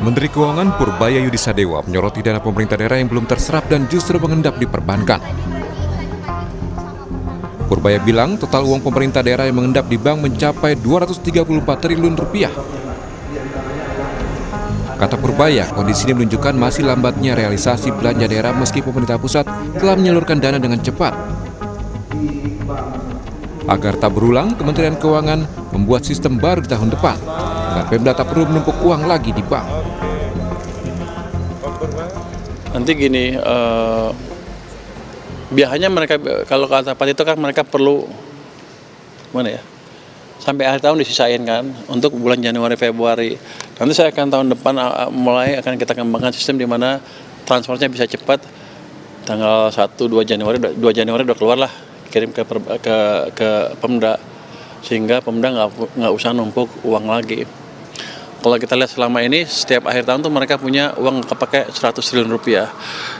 Menteri Keuangan Purbaya Yudisadewa menyoroti dana pemerintah daerah yang belum terserap dan justru mengendap di perbankan. Purbaya bilang total uang pemerintah daerah yang mengendap di bank mencapai 234 triliun rupiah. Kata Purbaya, kondisi ini menunjukkan masih lambatnya realisasi belanja daerah meski pemerintah pusat telah menyalurkan dana dengan cepat. Agar tak berulang, Kementerian Keuangan membuat sistem baru di tahun depan, agar Pemda tak perlu menumpuk uang lagi di bank. Nanti gini, biasanya mereka kalau kata Pak itu kan mereka perlu mana ya? Sampai akhir tahun disisain kan untuk bulan Januari Februari. Nanti saya akan tahun depan mulai akan kita kembangkan sistem di mana transfernya bisa cepat. Tanggal 1 2 Januari udah keluar lah, kirim ke Pemda sehingga Pemda nggak usah numpuk uang lagi. Kalau kita lihat selama ini setiap akhir tahun tuh mereka punya uang kepake 100 triliun rupiah.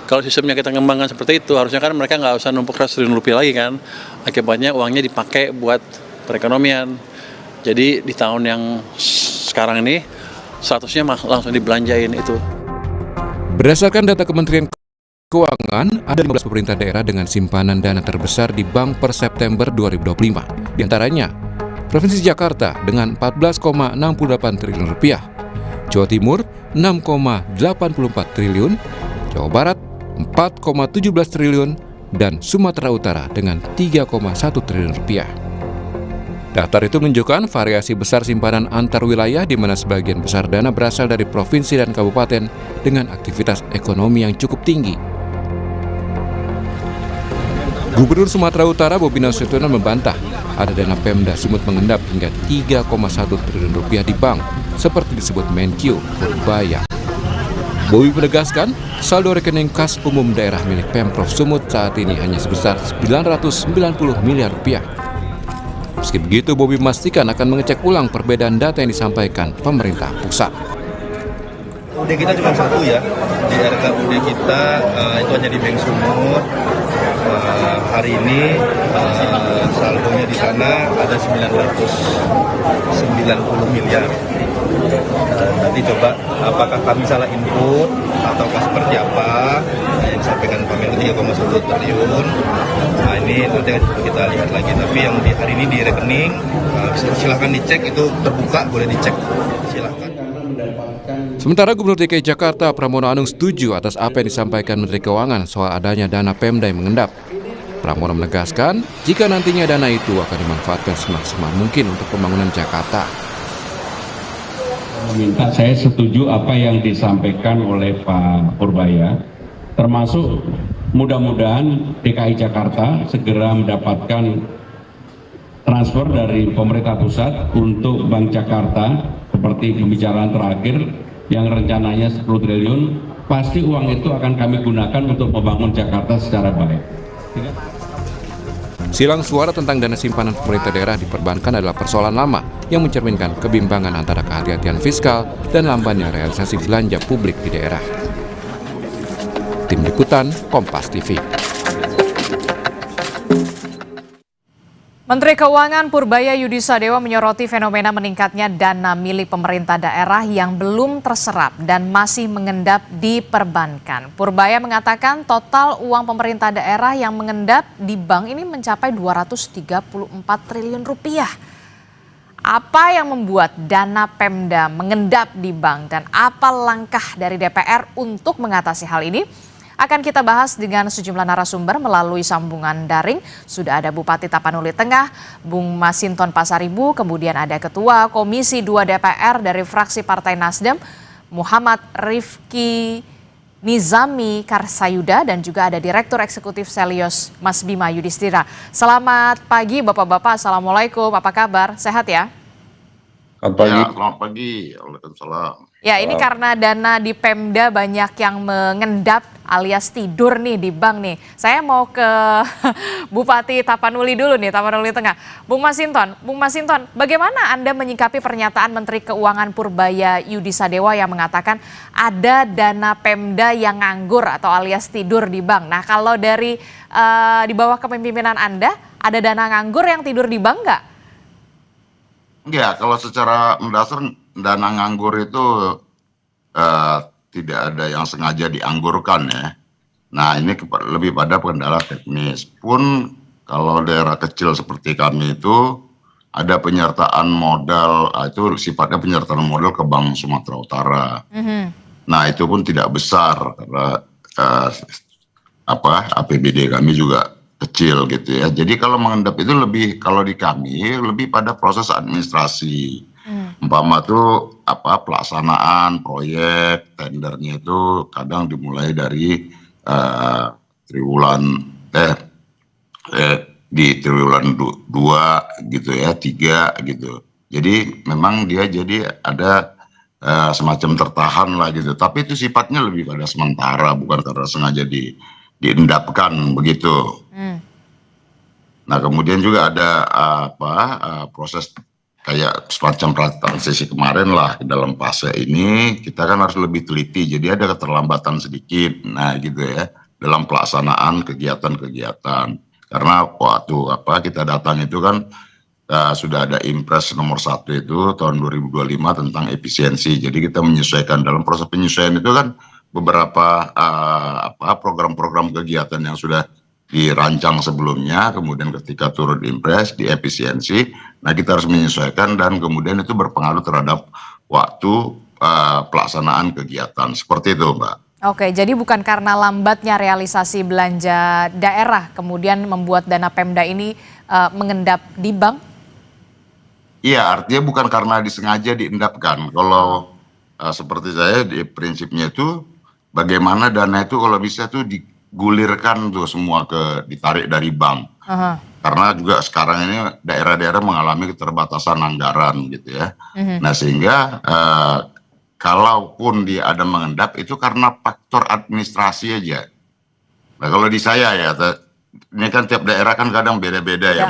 Kalau sistemnya kita kembangkan seperti itu, harusnya kan mereka nggak usah numpuk 100 triliun rupiah lagi kan. Akibatnya uangnya dipakai buat perekonomian. Jadi di tahun yang sekarang ini 100-nya langsung dibelanjain itu. Berdasarkan data Kementerian Keuangan, ada 15 pemerintah daerah dengan simpanan dana terbesar di bank per September 2025. Di antaranya, Provinsi Jakarta dengan 14,68 triliun rupiah, Jawa Timur 6,84 triliun, Jawa Barat 4,17 triliun, dan Sumatera Utara dengan 3,1 triliun rupiah. Daftar itu menunjukkan variasi besar simpanan antar wilayah di mana sebagian besar dana berasal dari provinsi dan kabupaten dengan aktivitas ekonomi yang cukup tinggi. Gubernur Sumatera Utara Bobi Nasution membantah ada dana Pemda Sumut mengendap hingga 3,1 triliun rupiah di bank, seperti disebut Menkyu Purbaya. Bobi menegaskan, saldo rekening kas umum daerah milik Pemprov Sumut saat ini hanya sebesar 990 miliar rupiah. Meski begitu, Bobi memastikan akan mengecek ulang perbedaan data yang disampaikan pemerintah pusat. UD kita cuma satu ya, di RKUD kita itu hanya di Bank Sumut. Hari ini saldonya di sana ada 990 miliar. Nanti coba apakah kami salah input ataukah seperti apa yang disampaikan Pak Menko 3,1 triliun. Nah ini nanti kita lihat lagi. Tapi yang di hari ini di rekening silahkan dicek, itu terbuka, boleh dicek. Silahkan. Sementara Gubernur DKI Jakarta Pramono Anung setuju atas apa yang disampaikan Menteri Keuangan soal adanya dana Pemda yang mengendap. Pramono menegaskan jika nantinya dana itu akan dimanfaatkan semaksimal mungkin untuk pembangunan Jakarta. Saya setuju apa yang disampaikan oleh Pak Purbaya, termasuk mudah-mudahan DKI Jakarta segera mendapatkan transfer dari pemerintah pusat untuk Bank Jakarta seperti pembicaraan terakhir yang rencananya 10 triliun, pasti uang itu akan kami gunakan untuk membangun Jakarta secara baik. Silang suara tentang dana simpanan pemerintah daerah di perbankan adalah persoalan lama yang mencerminkan kebimbangan antara kehati-hatian fiskal dan lambannya realisasi belanja publik di daerah. Tim Liputan, Kompas TV. Menteri Keuangan Purbaya Yudisadewa menyoroti fenomena meningkatnya dana milik pemerintah daerah yang belum terserap dan masih mengendap di perbankan. Purbaya mengatakan total uang pemerintah daerah yang mengendap di bank ini mencapai 234 triliun rupiah. Apa yang membuat dana Pemda mengendap di bank dan apa langkah dari DPR untuk mengatasi hal ini? Akan kita bahas dengan sejumlah narasumber melalui sambungan daring. Sudah ada Bupati Tapanuli Tengah, Bung Masinton Pasaribu, kemudian ada Ketua Komisi 2 DPR dari fraksi Partai Nasdem, Muhammad Rifki Nizami Karsayuda, dan juga ada Direktur Eksekutif Selios Mas Bima Yudhistira. Selamat pagi Bapak-Bapak, Assalamualaikum, apa kabar? Sehat ya? Selamat pagi. Ya, selamat pagi. Waalaikumsalam. Ya, ini karena dana di Pemda banyak yang mengendap alias tidur nih di bank nih. Saya mau ke Bupati Tapanuli dulu nih, Tapanuli Tengah. Bung Masinton, bagaimana Anda menyikapi pernyataan Menteri Keuangan Purbaya Yudisadewa yang mengatakan ada dana Pemda yang nganggur atau alias tidur di bank? Nah, kalau dari di bawah kepemimpinan Anda, ada dana nganggur yang tidur di bank nggak? Ya, kalau secara mendasar dana nganggur itu eh, tidak ada yang sengaja dianggurkan ya. Nah ini lebih pada kendala teknis. Pun kalau daerah kecil seperti kami itu ada penyertaan modal, itu sifatnya penyertaan modal ke Bank Sumatera Utara. Nah itu pun tidak besar karena APBD kami juga kecil gitu ya. Jadi kalau mengendap itu lebih, kalau di kami lebih pada proses administrasi. Umpama tuh pelaksanaan proyek tendernya itu kadang dimulai dari triwulan di triwulan 2 gitu ya, 3 gitu. Jadi memang dia jadi ada semacam tertahan lah gitu. Tapi itu sifatnya lebih pada sementara, bukan karena sengaja diendapkan begitu. Nah kemudian juga ada proses kayak semacam transisi kemarin lah dalam fase ini kita kan harus lebih teliti, jadi ada keterlambatan sedikit, nah gitu ya dalam pelaksanaan kegiatan-kegiatan karena waktu kita datang itu kan sudah ada Impres nomor 1 itu tahun 2025 tentang efisiensi, jadi kita menyesuaikan dalam proses penyesuaian itu kan beberapa program-program kegiatan yang sudah dirancang sebelumnya, kemudian ketika turun Impres di efisiensi, nah kita harus menyesuaikan dan kemudian itu berpengaruh terhadap waktu pelaksanaan kegiatan, seperti itu Mbak. Oke, jadi bukan karena lambatnya realisasi belanja daerah kemudian membuat dana Pemda ini mengendap di bank? Iya, artinya bukan karena disengaja diendapkan. Kalau seperti saya, di prinsipnya itu bagaimana dana itu kalau bisa tuh digulirkan tuh semua ditarik dari bank. Karena juga sekarang ini daerah-daerah mengalami keterbatasan anggaran gitu ya. Nah sehingga kalaupun dia ada mengendap itu karena faktor administrasi aja. Nah kalau di saya ya, ini kan tiap daerah kan kadang beda-beda ya.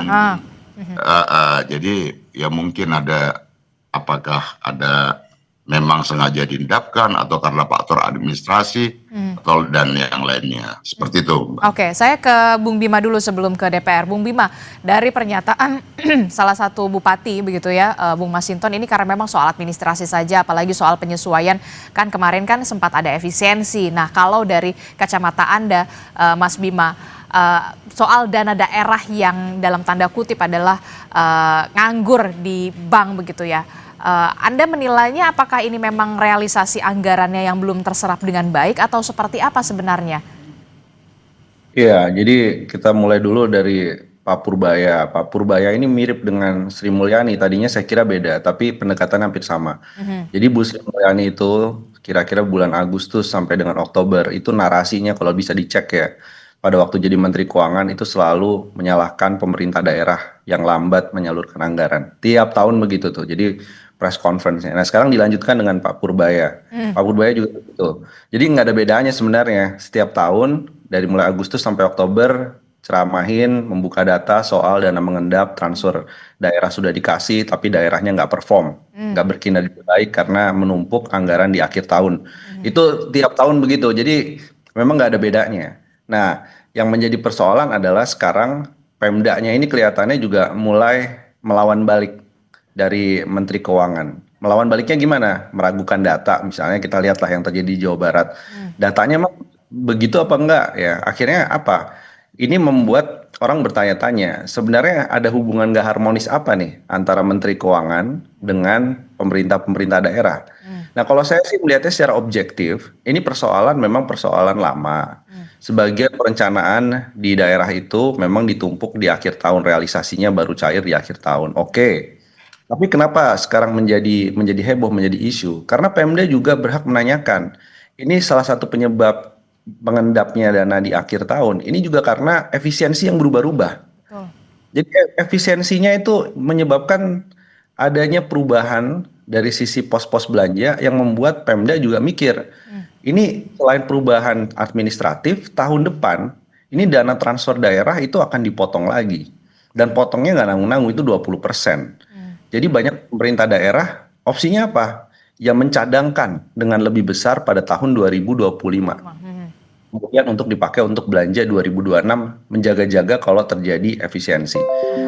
Jadi ya mungkin ada, apakah ada memang sengaja diendapkan atau karena faktor administrasi atau dan yang lainnya, seperti itu. Oke, saya ke Bung Bima dulu sebelum ke DPR. Bung Bima, dari pernyataan salah satu bupati begitu ya, Bung Masinton, ini karena memang soal administrasi saja, apalagi soal penyesuaian, kan kemarin kan sempat ada efisiensi. Nah kalau dari kacamata Anda, Mas Bima, soal dana daerah yang dalam tanda kutip adalah nganggur di bank begitu ya, Anda menilainya apakah ini memang realisasi anggarannya yang belum terserap dengan baik atau seperti apa sebenarnya? Iya, jadi kita mulai dulu dari Pak Purbaya. Pak Purbaya ini mirip dengan Sri Mulyani, tadinya saya kira beda, tapi pendekatan hampir sama. Jadi Bu Sri Mulyani itu kira-kira bulan Agustus sampai dengan Oktober, itu narasinya kalau bisa dicek ya, pada waktu jadi Menteri Keuangan itu selalu menyalahkan pemerintah daerah yang lambat menyalurkan anggaran. Tiap tahun begitu tuh, jadi press conference-nya. Nah sekarang dilanjutkan dengan Pak Purbaya. Pak Purbaya juga begitu. Jadi nggak ada bedanya sebenarnya. Setiap tahun dari mulai Agustus sampai Oktober ceramahin, membuka data soal dana mengendap, transfer daerah sudah dikasih tapi daerahnya nggak perform, nggak berkinerja baik karena menumpuk anggaran di akhir tahun. Itu tiap tahun begitu. Jadi memang nggak ada bedanya. Nah yang menjadi persoalan adalah sekarang Pemdanya ini kelihatannya juga mulai melawan balik dari Menteri Keuangan. Melawan baliknya gimana? Meragukan data, misalnya kita lihatlah yang terjadi di Jawa Barat. Datanya emang begitu apa enggak ya? Akhirnya apa? Ini membuat orang bertanya-tanya, sebenarnya ada hubungan nggak harmonis apa nih antara Menteri Keuangan dengan pemerintah-pemerintah daerah? Nah kalau saya sih melihatnya secara objektif, ini persoalan memang persoalan lama. Sebagian perencanaan di daerah itu memang ditumpuk di akhir tahun, realisasinya baru cair di akhir tahun. Oke. Tapi kenapa sekarang menjadi heboh, menjadi isu? Karena Pemda juga berhak menanyakan. Ini salah satu penyebab mengendapnya dana di akhir tahun. Ini juga karena efisiensi yang berubah-ubah. Jadi efisiensinya itu menyebabkan adanya perubahan dari sisi pos-pos belanja yang membuat Pemda juga mikir. Ini selain perubahan administratif, tahun depan ini dana transfer daerah itu akan dipotong lagi. Dan potongnya nggak nanggung-nanggung, itu 20%. Jadi banyak pemerintah daerah opsinya apa? Ya mencadangkan dengan lebih besar pada tahun 2025. Kemudian untuk dipakai untuk belanja 2026, menjaga-jaga kalau terjadi efisiensi.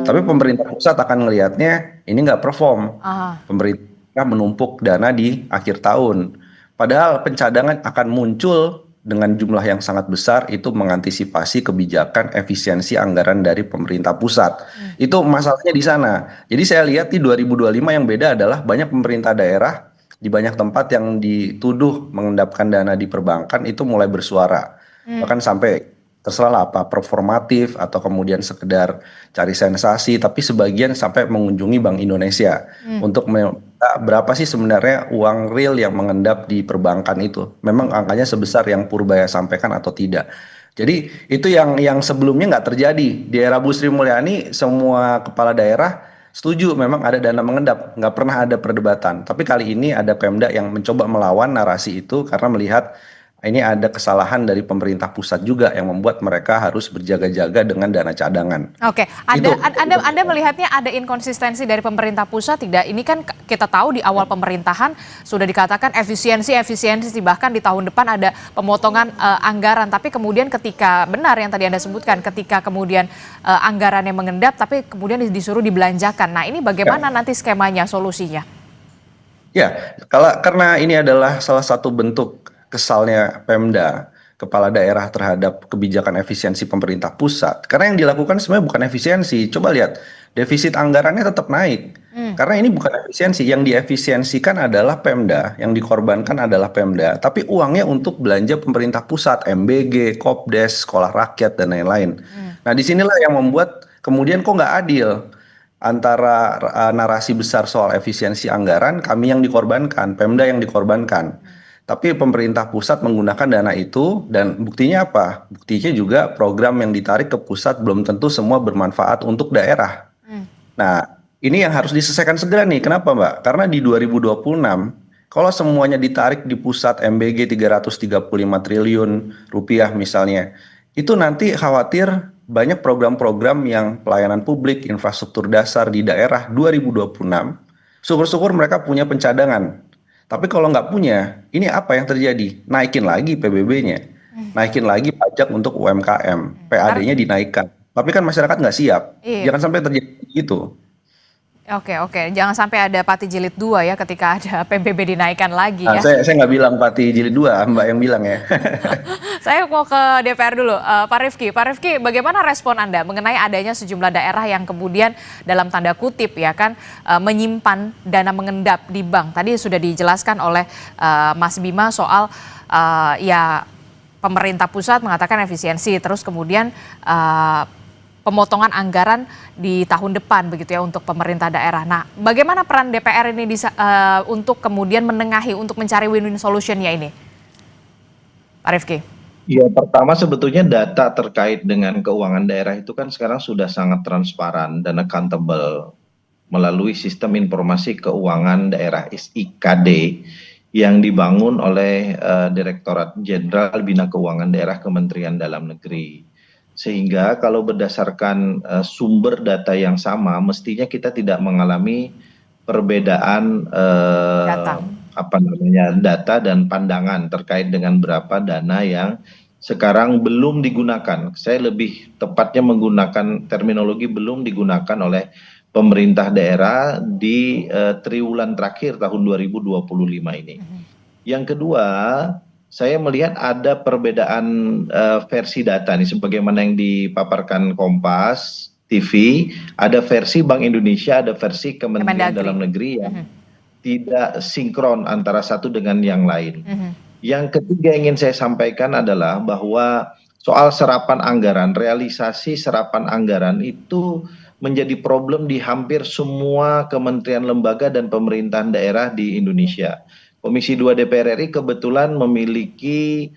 Tapi pemerintah pusat akan melihatnya ini nggak perform. Pemerintah menumpuk dana di akhir tahun. Padahal pencadangan akan muncul dengan jumlah yang sangat besar itu mengantisipasi kebijakan efisiensi anggaran dari pemerintah pusat. Itu masalahnya di sana. Jadi saya lihat di 2025 yang beda adalah banyak pemerintah daerah di banyak tempat yang dituduh mengendapkan dana di perbankan itu mulai bersuara. Bahkan sampai terserah lah apa performatif atau kemudian sekedar cari sensasi, tapi sebagian sampai mengunjungi Bank Indonesia untuk berapa sih sebenarnya uang real yang mengendap di perbankan itu. Memang angkanya sebesar yang Purbaya sampaikan atau tidak. Jadi itu yang sebelumnya nggak terjadi. Di era Bu Sri Mulyani semua kepala daerah setuju memang ada dana mengendap, nggak pernah ada perdebatan. Tapi kali ini ada Pemda yang mencoba melawan narasi itu karena melihat ini ada kesalahan dari pemerintah pusat juga yang membuat mereka harus berjaga-jaga dengan dana cadangan. Oke, Anda melihatnya ada inkonsistensi dari pemerintah pusat tidak? Ini kan kita tahu di awal pemerintahan sudah dikatakan efisiensi, bahkan di tahun depan ada pemotongan anggaran. Tapi kemudian ketika benar yang tadi Anda sebutkan, ketika kemudian anggarannya mengendap, tapi kemudian disuruh dibelanjakan. Nah ini bagaimana nanti skemanya, solusinya? Ya, karena ini adalah salah satu bentuk kesalnya Pemda, kepala daerah terhadap kebijakan efisiensi pemerintah pusat. Karena yang dilakukan sebenarnya bukan efisiensi. Coba lihat, defisit anggarannya tetap naik. Karena ini bukan efisiensi. Yang diefisiensikan adalah Pemda, yang dikorbankan adalah Pemda. Tapi uangnya untuk belanja pemerintah pusat, MBG, Kopdes, Sekolah Rakyat, dan lain-lain. Nah disinilah yang membuat kemudian kok nggak adil antara narasi besar soal efisiensi anggaran, kami yang dikorbankan, Pemda yang dikorbankan. Tapi pemerintah pusat menggunakan dana itu dan buktinya apa? Buktinya juga program yang ditarik ke pusat belum tentu semua bermanfaat untuk daerah. Nah, ini yang harus diselesaikan segera nih. Kenapa, Mbak? Karena di 2026, kalau semuanya ditarik di pusat MBG 335 triliun rupiah misalnya, itu nanti khawatir banyak program-program yang pelayanan publik, infrastruktur dasar di daerah 2026, syukur-syukur mereka punya pencadangan. Tapi kalau nggak punya, ini apa yang terjadi? Naikin lagi PBB-nya, naikin lagi pajak untuk UMKM, PAD-nya dinaikkan. Tapi kan masyarakat nggak siap, jangan sampai terjadi gitu. Oke, jangan sampai ada Pati Jilid 2 ya ketika ada PBB dinaikkan lagi ya. Saya nggak bilang Pati Jilid 2, Mbak yang bilang ya. Saya mau ke DPR dulu, Pak Rifki, bagaimana respon Anda mengenai adanya sejumlah daerah yang kemudian dalam tanda kutip ya kan menyimpan dana mengendap di bank. Tadi sudah dijelaskan oleh Mas Bima soal ya pemerintah pusat mengatakan efisiensi, terus kemudian pemotongan anggaran di tahun depan begitu ya untuk pemerintah daerah. Nah, bagaimana peran DPR ini untuk kemudian menengahi, untuk mencari win-win solution-nya ini? Pak Rifki. Ya, pertama sebetulnya data terkait dengan keuangan daerah itu kan sekarang sudah sangat transparan dan accountable melalui sistem informasi keuangan daerah (SIKD) yang dibangun oleh Direktorat Jenderal Bina Keuangan Daerah Kementerian Dalam Negeri. Sehingga kalau berdasarkan sumber data yang sama, mestinya kita tidak mengalami perbedaan data dan pandangan terkait dengan berapa dana yang sekarang belum digunakan. Saya lebih tepatnya menggunakan terminologi belum digunakan oleh pemerintah daerah di triwulan terakhir tahun 2025 ini. Yang kedua, saya melihat ada perbedaan versi data nih, sebagaimana yang dipaparkan Kompas TV, ada versi Bank Indonesia, ada versi Kementerian Dalam Negeri yang tidak sinkron antara satu dengan yang lain. Yang ketiga yang ingin saya sampaikan adalah bahwa soal serapan anggaran, realisasi serapan anggaran itu menjadi problem di hampir semua kementerian, lembaga, dan pemerintahan daerah di Indonesia. Komisi 2 DPR RI kebetulan memiliki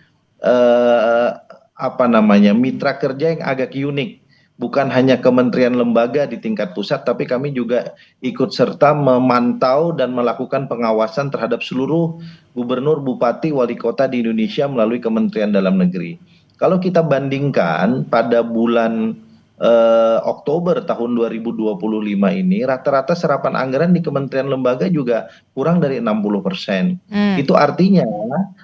mitra kerja yang agak unik. Bukan hanya kementerian lembaga di tingkat pusat, tapi kami juga ikut serta memantau dan melakukan pengawasan terhadap seluruh gubernur, bupati, wali kota di Indonesia melalui Kementerian Dalam Negeri. Kalau kita bandingkan pada bulan Oktober tahun 2025 ini, rata-rata serapan anggaran di kementerian lembaga juga kurang dari 60%. Itu artinya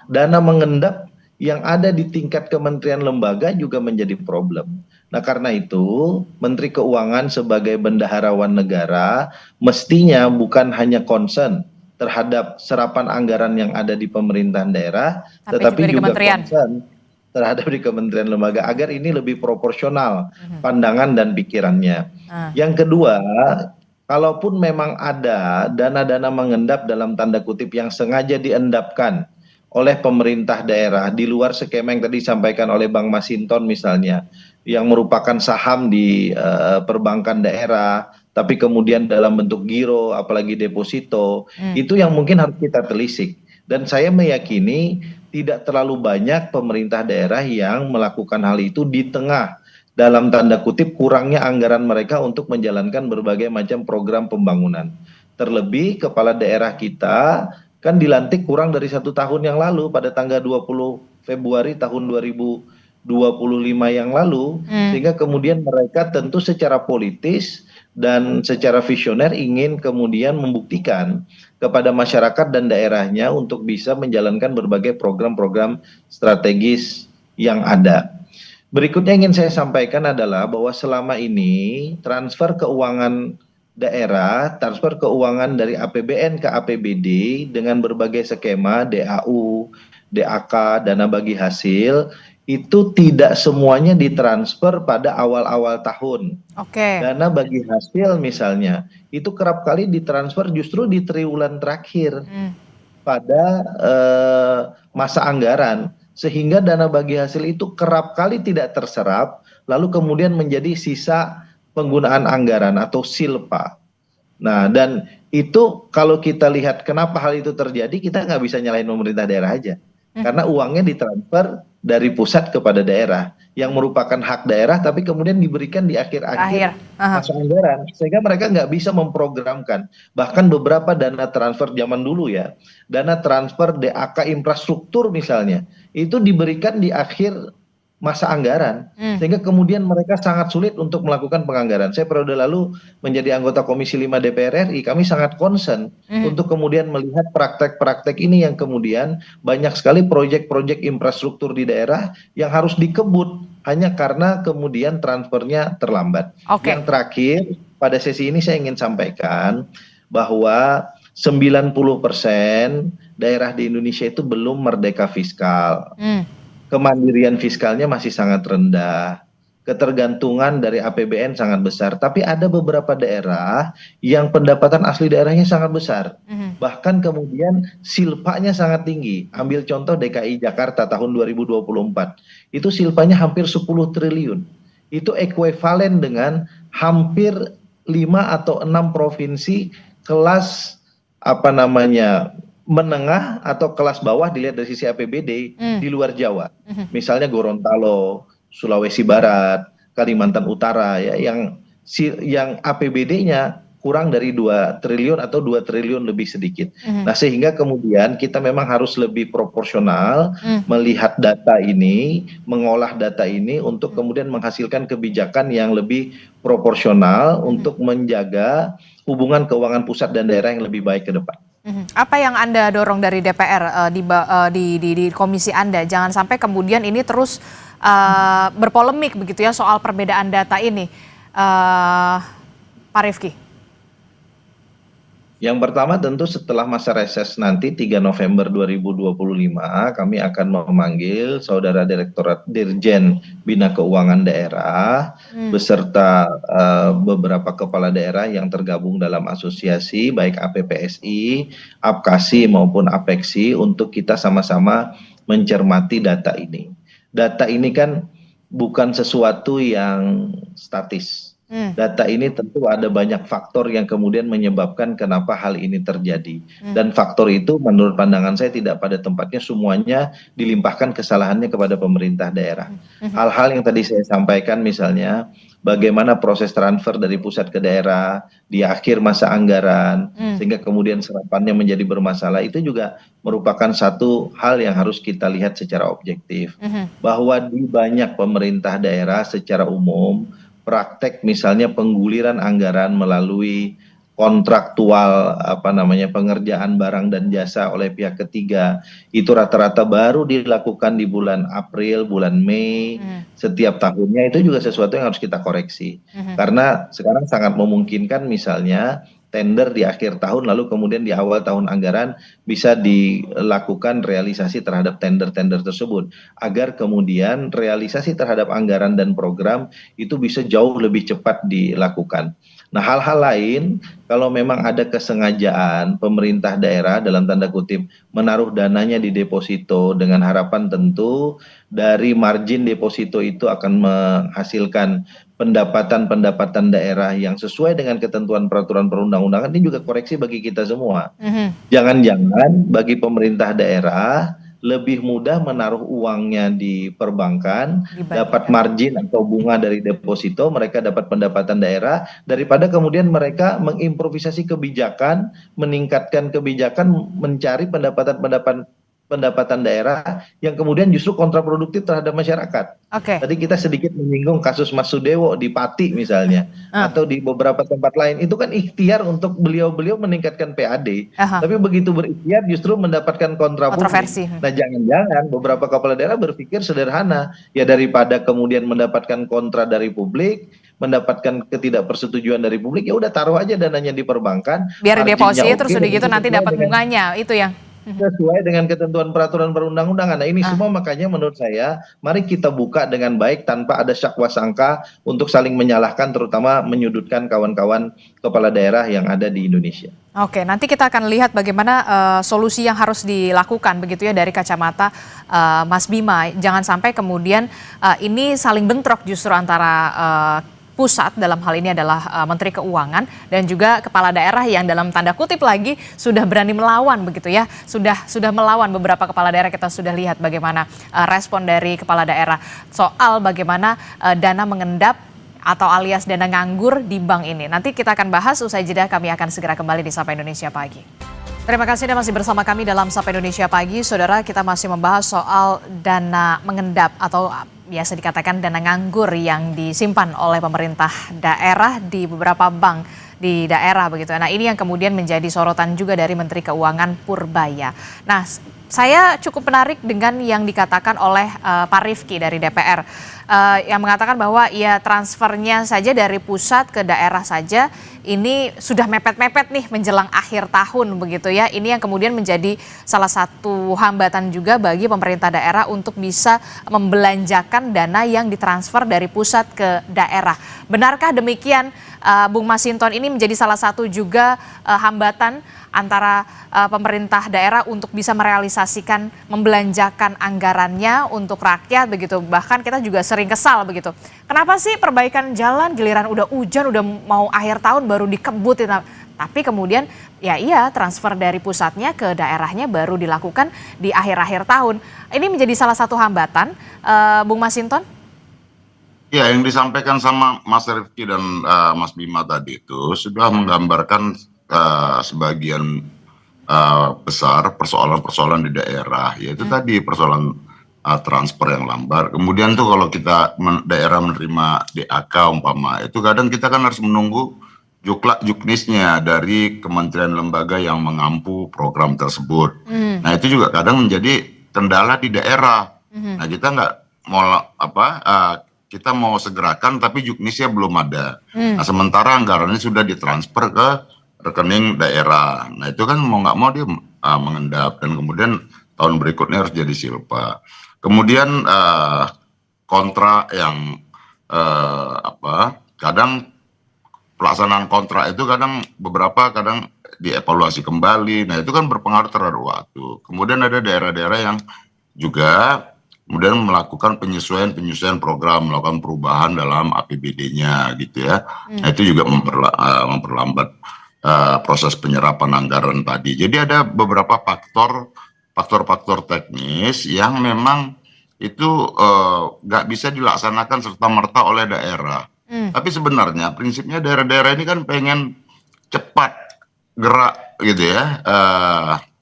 dana mengendap yang ada di tingkat kementerian lembaga juga menjadi problem. Nah, karena itu Menteri Keuangan sebagai bendaharawan negara mestinya bukan hanya concern terhadap serapan anggaran yang ada di pemerintahan daerah, Tapi tetapi juga di juga kementerian. concern terhadap di kementerian lembaga agar ini lebih proporsional pandangan dan pikirannya. Yang kedua, kalaupun memang ada dana-dana mengendap dalam tanda kutip yang sengaja diendapkan oleh pemerintah daerah di luar skema yang tadi disampaikan oleh Bang Masinton misalnya, yang merupakan saham di perbankan daerah, tapi kemudian dalam bentuk giro, apalagi deposito, itu yang mungkin harus kita telisik. Dan saya meyakini tidak terlalu banyak pemerintah daerah yang melakukan hal itu di tengah dalam tanda kutip kurangnya anggaran mereka untuk menjalankan berbagai macam program pembangunan. Terlebih kepala daerah kita kan dilantik kurang dari 1 tahun yang lalu pada tanggal 20 Februari tahun 2025 yang lalu, sehingga kemudian mereka tentu secara politis dan secara visioner ingin kemudian membuktikan kepada masyarakat dan daerahnya untuk bisa menjalankan berbagai program-program strategis yang ada. Berikutnya ingin saya sampaikan adalah bahwa selama ini transfer keuangan daerah, transfer keuangan dari APBN ke APBD dengan berbagai skema DAU, DAK, dana bagi hasil, itu tidak semuanya ditransfer pada awal-awal tahun. Dana bagi hasil misalnya, itu kerap kali ditransfer justru di triwulan terakhir pada masa anggaran. Sehingga dana bagi hasil itu kerap kali tidak terserap, lalu kemudian menjadi sisa penggunaan anggaran atau silpa. Nah, dan itu kalau kita lihat kenapa hal itu terjadi, kita nggak bisa nyalahin pemerintah daerah aja. Karena uangnya ditransfer dari pusat kepada daerah, yang merupakan hak daerah, tapi kemudian diberikan di akhir-akhir masa anggaran. Sehingga mereka nggak bisa memprogramkan. Bahkan beberapa dana transfer zaman dulu ya, dana transfer DAK infrastruktur misalnya, itu diberikan di akhir masa anggaran, sehingga kemudian mereka sangat sulit untuk melakukan penganggaran. Saya periode lalu menjadi anggota Komisi 5 DPR RI, kami sangat concern untuk kemudian melihat praktek-praktek ini yang kemudian banyak sekali proyek-proyek infrastruktur di daerah yang harus dikebut hanya karena kemudian transfernya terlambat. Yang terakhir, pada sesi ini saya ingin sampaikan bahwa 90% daerah di Indonesia itu belum merdeka fiskal. Kemandirian fiskalnya masih sangat rendah, ketergantungan dari APBN sangat besar, tapi ada beberapa daerah yang pendapatan asli daerahnya sangat besar, bahkan kemudian silpanya sangat tinggi. Ambil contoh DKI Jakarta tahun 2024, itu silpanya hampir 10 triliun, itu ekuivalen dengan hampir 5 atau 6 provinsi kelas menengah atau kelas bawah dilihat dari sisi APBD di luar Jawa. Misalnya Gorontalo, Sulawesi Barat, Kalimantan Utara ya, yang APBD-nya kurang dari 2 triliun atau 2 triliun lebih sedikit. Nah, sehingga kemudian kita memang harus lebih proporsional melihat data ini, mengolah data ini untuk kemudian menghasilkan kebijakan yang lebih proporsional untuk menjaga hubungan keuangan pusat dan daerah yang lebih baik ke depan. Apa yang Anda dorong dari DPR di komisi Anda? Jangan sampai kemudian ini terus berpolemik begitu ya soal perbedaan data ini, Pak Rifki. Yang pertama tentu setelah masa reses nanti 3 November 2025 kami akan memanggil Saudara Direktorat Dirjen Bina Keuangan Daerah beserta beberapa kepala daerah yang tergabung dalam asosiasi baik APPSI, APKASI maupun APEKSI untuk kita sama-sama mencermati data ini. Data ini kan bukan sesuatu yang statis. Data ini tentu ada banyak faktor yang kemudian menyebabkan kenapa hal ini terjadi. Dan faktor itu menurut pandangan saya tidak pada tempatnya semuanya dilimpahkan kesalahannya kepada pemerintah daerah. Hal-hal yang tadi saya sampaikan misalnya bagaimana proses transfer dari pusat ke daerah di akhir masa anggaran sehingga kemudian serapannya menjadi bermasalah, itu juga merupakan satu hal yang harus kita lihat secara objektif. Bahwa di banyak pemerintah daerah secara umum praktek misalnya pengguliran anggaran melalui kontraktual pengerjaan barang dan jasa oleh pihak ketiga itu rata-rata baru dilakukan di bulan April, bulan Mei setiap tahunnya. Itu juga sesuatu yang harus kita koreksi karena sekarang sangat memungkinkan misalnya tender di akhir tahun, lalu kemudian di awal tahun anggaran bisa dilakukan realisasi terhadap tender-tender tersebut, agar kemudian realisasi terhadap anggaran dan program itu bisa jauh lebih cepat dilakukan. Nah, hal-hal lain, kalau memang ada kesengajaan pemerintah daerah dalam tanda kutip menaruh dananya di deposito dengan harapan tentu dari margin deposito itu akan menghasilkan pendapatan-pendapatan daerah yang sesuai dengan ketentuan peraturan perundang-undangan, ini juga koreksi bagi kita semua. Jangan-jangan bagi pemerintah daerah lebih mudah menaruh uangnya di perbankan, dapat margin atau bunga dari deposito, mereka dapat pendapatan daerah, daripada kemudian mereka mengimprovisasi kebijakan, meningkatkan kebijakan, mencari pendapatan daerah yang kemudian justru kontraproduktif terhadap masyarakat. Tadi kita sedikit menyinggung kasus Mas Sudewo di Pati misalnya, atau di beberapa tempat lain, itu kan ikhtiar untuk beliau-beliau meningkatkan PAD, tapi begitu berikhtiar justru mendapatkan kontroversi. Nah, jangan-jangan beberapa kepala daerah berpikir sederhana, ya daripada kemudian mendapatkan kontra dari publik, mendapatkan ketidakpersetujuan dari publik, ya udah taruh aja dananya di perbankan, biar deposito terus udah gitu nanti dapat bunganya, itu yang sesuai dengan ketentuan peraturan perundang-undangan. Nah, ini semua makanya menurut saya mari kita buka dengan baik tanpa ada syakwa sangka untuk saling menyalahkan, terutama menyudutkan kawan-kawan kepala daerah yang ada di Indonesia. Oke, nanti kita akan lihat bagaimana solusi yang harus dilakukan begitu ya dari kacamata Mas Bima. Jangan sampai kemudian ini saling bentrok justru antara pusat, dalam hal ini adalah Menteri Keuangan, dan juga kepala daerah yang dalam tanda kutip lagi sudah berani melawan begitu ya, sudah melawan beberapa kepala daerah. Kita sudah lihat bagaimana respon dari kepala daerah soal bagaimana dana mengendap atau alias dana nganggur di bank ini. Nanti kita akan bahas usai jeda, kami akan segera kembali di Sapa Indonesia Pagi. Terima kasih Anda masih bersama kami dalam Sapa Indonesia Pagi. Saudara, kita masih membahas soal dana mengendap atau biasa dikatakan dana nganggur yang disimpan oleh pemerintah daerah di beberapa bank di daerah begitu. Nah, ini yang kemudian menjadi sorotan juga dari Menteri Keuangan Purbaya. Nah, saya cukup menarik dengan yang dikatakan oleh Pak Rifki dari DPR yang mengatakan bahwa ya transfernya saja dari pusat ke daerah saja ini sudah mepet-mepet nih menjelang akhir tahun begitu ya. Ini yang kemudian menjadi salah satu hambatan juga bagi pemerintah daerah untuk bisa membelanjakan dana yang ditransfer dari pusat ke daerah. Benarkah demikian Bung Masinton, ini menjadi salah satu juga hambatan antara pemerintah daerah untuk bisa merealisasikan membelanjakan anggarannya untuk rakyat begitu. Bahkan kita juga sering kesal begitu. Kenapa sih perbaikan jalan giliran udah hujan, udah mau akhir tahun baru dikebut. Tapi kemudian ya iya transfer dari pusatnya ke daerahnya baru dilakukan di akhir-akhir tahun. Ini menjadi salah satu hambatan, Bung Masinton? Ya, yang disampaikan sama Mas Rifki dan Mas Bima tadi itu sudah menggambarkan sebagian besar persoalan-persoalan di daerah, yaitu tadi persoalan transfer yang lambat. Kemudian tuh kalau kita daerah menerima DAK umpama, itu kadang kita kan harus menunggu juknisnya dari kementerian lembaga yang mengampu program tersebut. Nah, itu juga kadang menjadi kendala di daerah. Nah, kita nggak mau kita mau segerakan tapi juknisnya belum ada. Nah, sementara anggarannya sudah ditransfer ke rekening daerah. Nah, itu kan mau nggak mau dia mengendap, dan kemudian tahun berikutnya harus jadi silpa. Kemudian kontrak yang kadang pelaksanaan kontrak itu kadang dievaluasi kembali. Nah, itu kan berpengaruh terhadap waktu. Kemudian ada daerah-daerah yang juga kemudian melakukan penyesuaian program, melakukan perubahan dalam APBD-nya gitu ya. Nah, itu juga memperlambat proses penyerapan anggaran tadi. Jadi ada beberapa faktor teknis yang memang itu nggak bisa dilaksanakan serta-merta oleh daerah. Tapi sebenarnya prinsipnya daerah-daerah ini kan pengen cepat gerak gitu ya,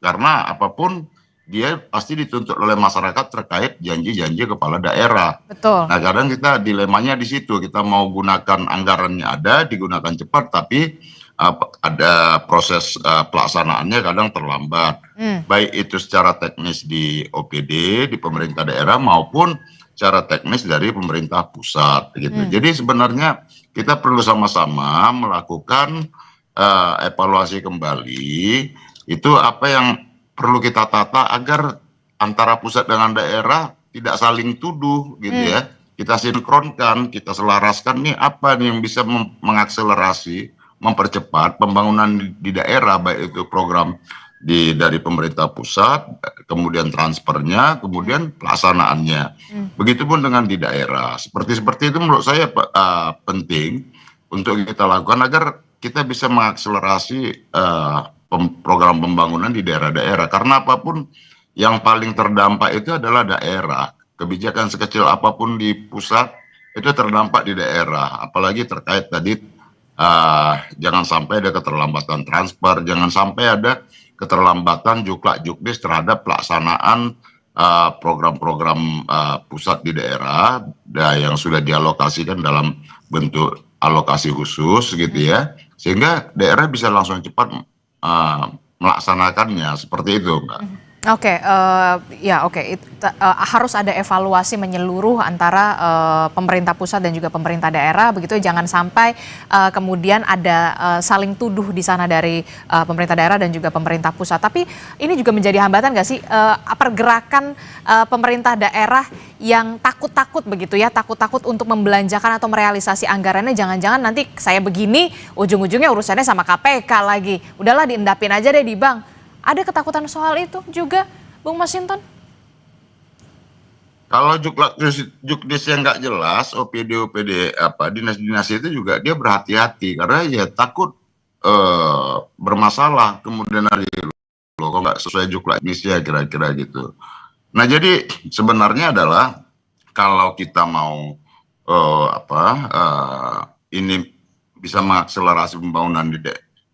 karena apapun dia pasti dituntut oleh masyarakat terkait janji-janji kepala daerah. Betul. Nah, kadang kita dilemanya di situ, kita mau gunakan anggarannya digunakan cepat, tapi ada proses pelaksanaannya kadang terlambat. Baik itu secara teknis di OPD, di pemerintah daerah, maupun secara teknis dari pemerintah pusat gitu. Jadi sebenarnya kita perlu sama-sama melakukan evaluasi kembali itu apa yang perlu kita tata agar antara pusat dengan daerah tidak saling tuduh gitu ya. Kita sinkronkan, kita selaraskan nih apa nih yang bisa mengakselerasi, mempercepat pembangunan di daerah, baik itu program dari pemerintah pusat, kemudian transfernya, kemudian pelaksanaannya. Begitupun dengan di daerah. Seperti itu menurut saya penting untuk kita lakukan agar kita bisa mengakselerasi program pembangunan di daerah-daerah. Karena apapun yang paling terdampak itu adalah daerah. Kebijakan sekecil apapun di pusat itu terdampak di daerah. Apalagi terkait tadi jangan sampai ada keterlambatan transfer, jangan sampai ada keterlambatan juklak-juknis terhadap pelaksanaan program-program pusat di daerah yang sudah dialokasikan dalam bentuk alokasi khusus gitu ya, sehingga daerah bisa langsung cepat melaksanakannya seperti itu, Mbak. Oke, harus ada evaluasi menyeluruh antara pemerintah pusat dan juga pemerintah daerah, begitu. Jangan sampai kemudian ada saling tuduh di sana dari pemerintah daerah dan juga pemerintah pusat. Tapi ini juga menjadi hambatan nggak sih pergerakan pemerintah daerah yang takut-takut begitu ya, takut-takut untuk membelanjakan atau merealisasi anggarannya. Jangan-jangan nanti saya begini, ujung-ujungnya urusannya sama KPK lagi. Udahlah diendapin aja deh di bank. Ada ketakutan soal itu juga, Bung Masinton? Kalau juknis yang nggak jelas, OPD dinas-dinas itu juga dia berhati-hati karena ya takut bermasalah kemudian hari loh kok nggak sesuai juknisnya kira-kira gitu. Nah jadi sebenarnya adalah kalau kita mau ini bisa mengakselerasi pembangunan di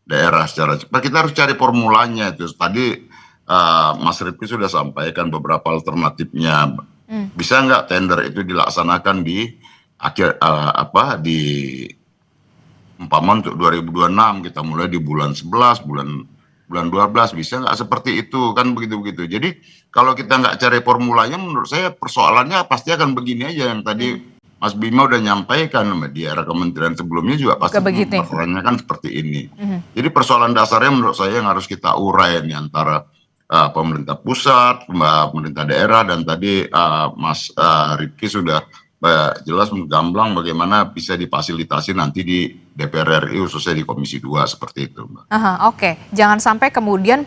daerah secara cepat, kita harus cari formulanya itu. Tadi Mas Rifki sudah sampaikan beberapa alternatifnya. Bisa nggak tender itu dilaksanakan di akhir di umpama untuk 2026 kita mulai di bulan 11, bulan 12, bisa nggak seperti itu kan, begitu-begitu. Jadi kalau kita nggak cari formulanya, menurut saya persoalannya pasti akan begini aja yang tadi Mas Bima udah nyampaikan, di era kementerian sebelumnya juga pasti persoalannya kan seperti ini. Jadi persoalan dasarnya menurut saya yang harus kita urai nih antara pemerintah pusat, pemerintah daerah, dan tadi Mas Rifki sudah jelas menggamblang bagaimana bisa difasilitasi nanti di DPR RI khususnya di Komisi 2 seperti itu, Mbak. Oke. Jangan sampai kemudian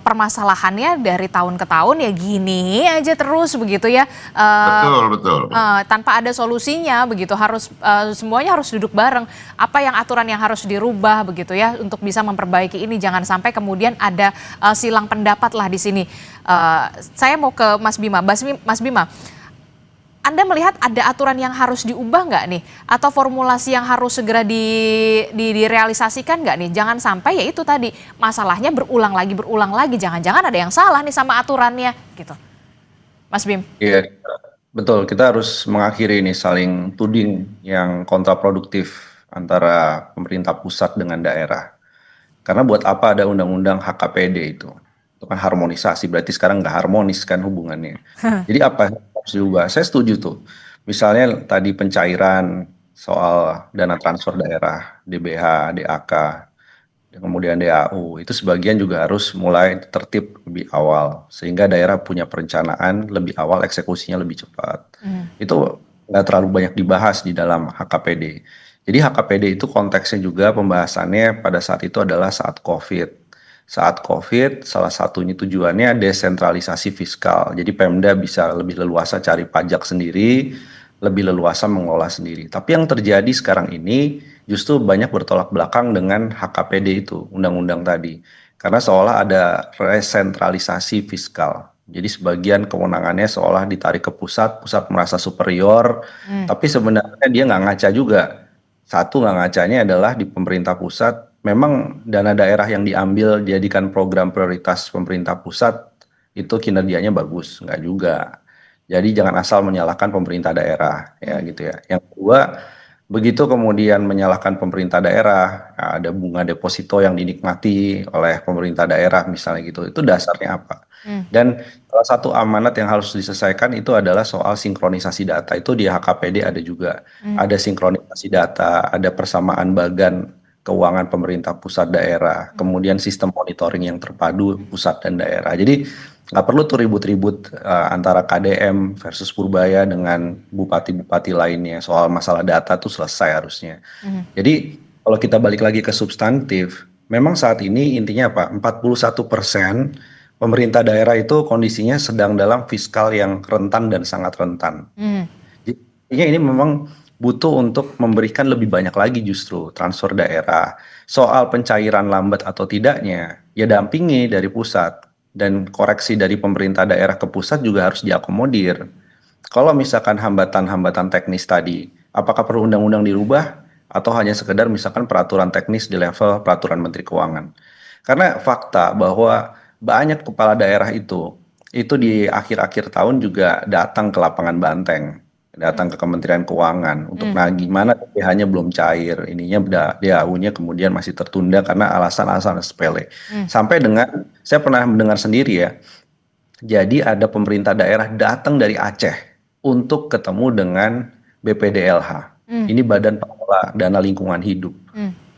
permasalahannya dari tahun ke tahun ya gini aja terus begitu ya. Betul. Tanpa ada solusinya begitu, harus semuanya harus duduk bareng. Apa yang aturan yang harus dirubah begitu ya untuk bisa memperbaiki ini, jangan sampai kemudian ada silang pendapat lah di sini. Saya mau ke Mas Bima. Mas Bima, Anda melihat ada aturan yang harus diubah nggak nih? Atau formulasi yang harus segera direalisasikan nggak nih? Jangan sampai ya itu tadi, masalahnya berulang lagi. Jangan-jangan ada yang salah nih sama aturannya gitu. Mas Bim. Iya, betul. Kita harus mengakhiri ini saling tuding yang kontraproduktif antara pemerintah pusat dengan daerah. Karena buat apa ada undang-undang HKPD itu? Itu kan harmonisasi, berarti sekarang nggak harmonis kan hubungannya. Jadi apa harus diubah? Saya setuju tuh. Misalnya tadi pencairan soal dana transfer daerah, DBH, DAK, kemudian DAU, itu sebagian juga harus mulai tertib lebih awal. Sehingga daerah punya perencanaan lebih awal, eksekusinya lebih cepat. Itu nggak terlalu banyak dibahas di dalam HKPD. Jadi HKPD itu konteksnya juga pembahasannya pada saat itu adalah saat COVID. Saat COVID, salah satunya tujuannya desentralisasi fiskal. Jadi Pemda bisa lebih leluasa cari pajak sendiri, lebih leluasa mengelola sendiri. Tapi yang terjadi sekarang ini justru banyak bertolak belakang dengan HKPD itu, undang-undang tadi. Karena seolah ada resentralisasi fiskal. Jadi sebagian kewenangannya seolah ditarik ke pusat merasa superior, tapi sebenarnya dia nggak ngaca juga. Satu nggak ngacanya adalah di pemerintah pusat, memang dana daerah yang diambil dijadikan program prioritas pemerintah pusat itu kinerjanya bagus, nggak juga. Jadi jangan asal menyalahkan pemerintah daerah, ya gitu ya. Yang kedua, begitu kemudian menyalahkan pemerintah daerah, ada bunga deposito yang dinikmati oleh pemerintah daerah misalnya gitu, itu dasarnya apa? Dan salah satu amanat yang harus diselesaikan itu adalah soal sinkronisasi data. Itu di HKPD ada juga, ada sinkronisasi data, ada persamaan bagan keuangan pemerintah pusat daerah, kemudian sistem monitoring yang terpadu pusat dan daerah. Jadi nggak perlu tuh ribut-ribut antara KDM versus Purbaya dengan bupati-bupati lainnya. Soal masalah data tuh selesai harusnya. Jadi kalau kita balik lagi ke substantif, memang saat ini intinya apa? 41% pemerintah daerah itu kondisinya sedang dalam fiskal yang rentan dan sangat rentan. Jadi ini memang butuh untuk memberikan lebih banyak lagi justru transfer daerah. Soal pencairan lambat atau tidaknya, ya dampingi dari pusat. Dan koreksi dari pemerintah daerah ke pusat juga harus diakomodir. Kalau misalkan hambatan-hambatan teknis tadi, apakah perlu undang-undang dirubah? Atau hanya sekedar misalkan peraturan teknis di level peraturan Menteri Keuangan. Karena fakta bahwa banyak kepala daerah itu di akhir-akhir tahun juga datang ke lapangan Banteng, datang ke Kementerian Keuangan untuk nagih mana DPH-nya belum cair, ininya DAU-nya kemudian masih tertunda karena alasan-alasan sepele. Sampai dengan saya pernah mendengar sendiri ya, jadi ada pemerintah daerah datang dari Aceh untuk ketemu dengan BPDLH. Ini Badan Pengelola Dana Lingkungan Hidup.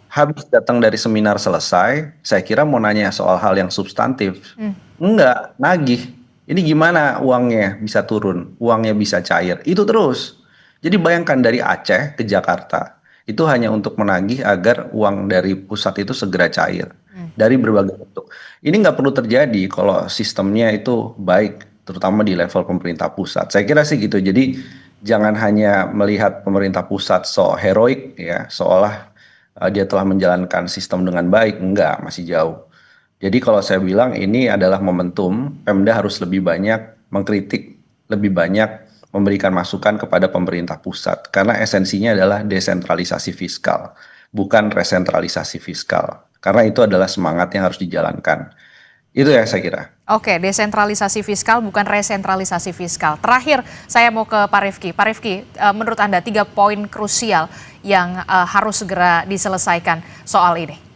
Habis datang dari seminar selesai, saya kira mau nanya soal hal yang substantif. Enggak, nagih. Ini gimana uangnya bisa turun, uangnya bisa cair. Itu terus. Jadi bayangkan dari Aceh ke Jakarta, itu hanya untuk menagih agar uang dari pusat itu segera cair. Dari berbagai bentuk. Ini nggak perlu terjadi kalau sistemnya itu baik, terutama di level pemerintah pusat. Saya kira sih gitu. Jadi jangan hanya melihat pemerintah pusat heroik ya, seolah dia telah menjalankan sistem dengan baik. Enggak, masih jauh. Jadi kalau saya bilang ini adalah momentum, Pemda harus lebih banyak mengkritik, lebih banyak memberikan masukan kepada pemerintah pusat. Karena esensinya adalah desentralisasi fiskal, bukan resentralisasi fiskal. Karena itu adalah semangat yang harus dijalankan. Itu ya saya kira. Oke, desentralisasi fiskal bukan resentralisasi fiskal. Terakhir saya mau ke Pak Rifki. Pak Rifki, menurut Anda 3 poin krusial yang harus segera diselesaikan soal ini?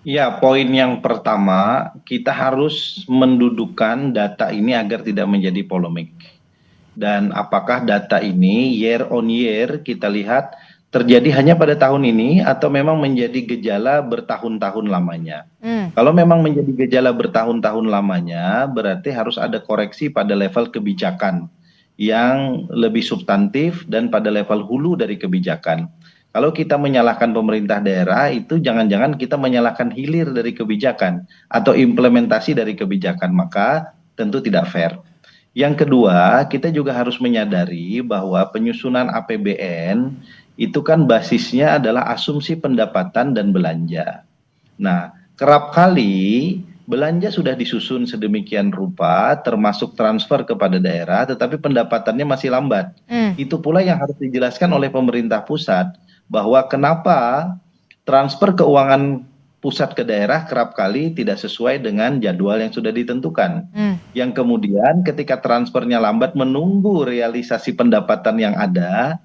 Ya, poin yang pertama, kita harus mendudukkan data ini agar tidak menjadi polemik. Dan apakah data ini year on year kita lihat terjadi hanya pada tahun ini atau memang menjadi gejala bertahun-tahun lamanya. Kalau memang menjadi gejala bertahun-tahun lamanya, berarti harus ada koreksi pada level kebijakan yang lebih substantif dan pada level hulu dari kebijakan. Kalau kita menyalahkan pemerintah daerah, itu jangan-jangan kita menyalahkan hilir dari kebijakan atau implementasi dari kebijakan, maka tentu tidak fair. Yang kedua, kita juga harus menyadari bahwa penyusunan APBN itu kan basisnya adalah asumsi pendapatan dan belanja. Nah, kerap kali belanja sudah disusun sedemikian rupa, termasuk transfer kepada daerah, tetapi pendapatannya masih lambat. Itu pula yang harus dijelaskan oleh pemerintah pusat, bahwa kenapa transfer keuangan pusat ke daerah kerap kali tidak sesuai dengan jadwal yang sudah ditentukan. Yang kemudian ketika transfernya lambat menunggu realisasi pendapatan yang ada,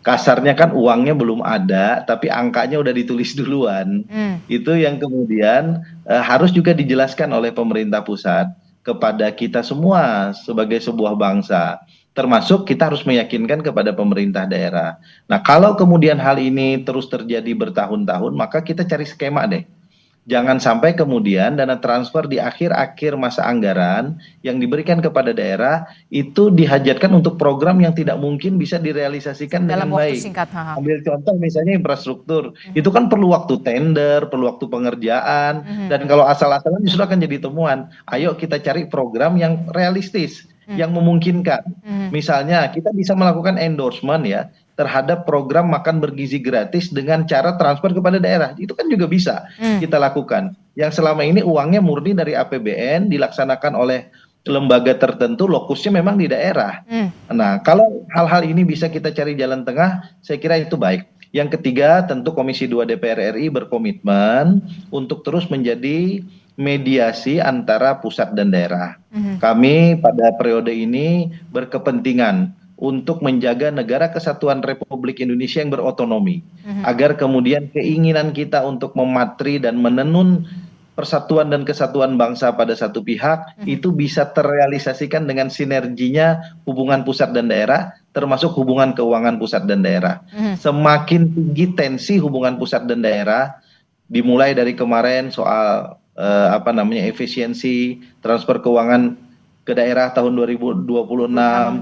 kasarnya kan uangnya belum ada, tapi angkanya udah ditulis duluan. Itu yang kemudian harus juga dijelaskan oleh pemerintah pusat kepada kita semua sebagai sebuah bangsa. Termasuk kita harus meyakinkan kepada pemerintah daerah. Nah, kalau kemudian hal ini terus terjadi bertahun-tahun, maka kita cari skema deh. Jangan sampai kemudian dana transfer di akhir-akhir masa anggaran yang diberikan kepada daerah itu dihajatkan untuk program yang tidak mungkin bisa direalisasikan dalam dengan waktu baik. singkat. Ambil contoh misalnya infrastruktur, itu kan perlu waktu tender, perlu waktu pengerjaan, dan kalau asal-asalan justru akan jadi temuan. Ayo kita cari program yang realistis, yang memungkinkan. Misalnya kita bisa melakukan endorsement ya terhadap program makan bergizi gratis dengan cara transfer kepada daerah. Itu kan juga bisa kita lakukan. Yang selama ini uangnya murni dari APBN dilaksanakan oleh lembaga tertentu, lokusnya memang di daerah. Nah, kalau hal-hal ini bisa kita cari jalan tengah, saya kira itu baik. Yang ketiga, tentu Komisi 2 DPR RI berkomitmen untuk terus menjadi mediasi antara pusat dan daerah. Kami pada periode ini berkepentingan untuk menjaga negara kesatuan Republik Indonesia yang berotonomi, agar kemudian keinginan kita untuk mematri dan menenun persatuan dan kesatuan bangsa pada satu pihak itu bisa terrealisasikan dengan sinerginya hubungan pusat dan daerah, termasuk hubungan keuangan pusat dan daerah. Semakin tinggi tensi hubungan pusat dan daerah, dimulai dari kemarin soal efisiensi transfer keuangan ke daerah tahun 2026,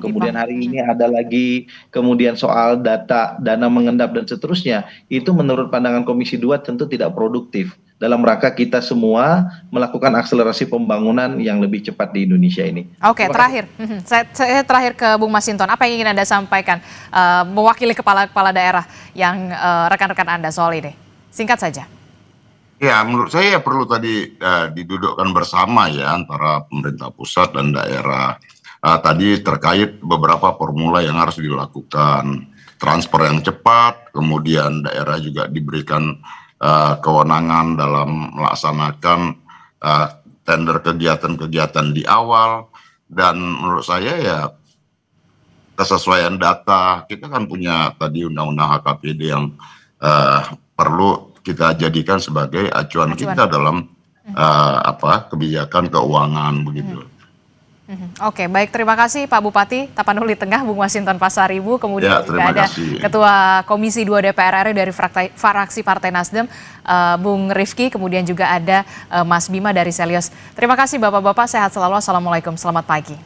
kemudian hari ini ada lagi, kemudian soal dana mengendap dan seterusnya, itu menurut pandangan Komisi 2 tentu tidak produktif dalam rangka kita semua melakukan akselerasi pembangunan yang lebih cepat di Indonesia ini. Oke, terakhir, saya terakhir ke Bung Masinton, apa yang ingin Anda sampaikan mewakili kepala-kepala daerah yang rekan-rekan Anda soal ini? Singkat saja. Ya, menurut saya perlu tadi didudukkan bersama ya antara pemerintah pusat dan daerah. Tadi terkait beberapa formula yang harus dilakukan, transfer yang cepat, kemudian daerah juga diberikan kewenangan dalam melaksanakan tender kegiatan-kegiatan di awal, dan menurut saya ya kesesuaian data, kita kan punya tadi undang-undang HKPD yang perlu kita jadikan sebagai acuan kita dalam kebijakan keuangan begitu. Oke, baik, terima kasih Pak Bupati Tapanuli Tengah, Bung Masinton Pasaribu, kemudian Ya, juga ada Ketua Komisi 2 DPR RI dari fraksi Partai Nasdem, Bung Rifki, kemudian juga ada Mas Bima dari Selios. Terima kasih Bapak-Bapak, sehat selalu, Assalamualaikum, selamat pagi.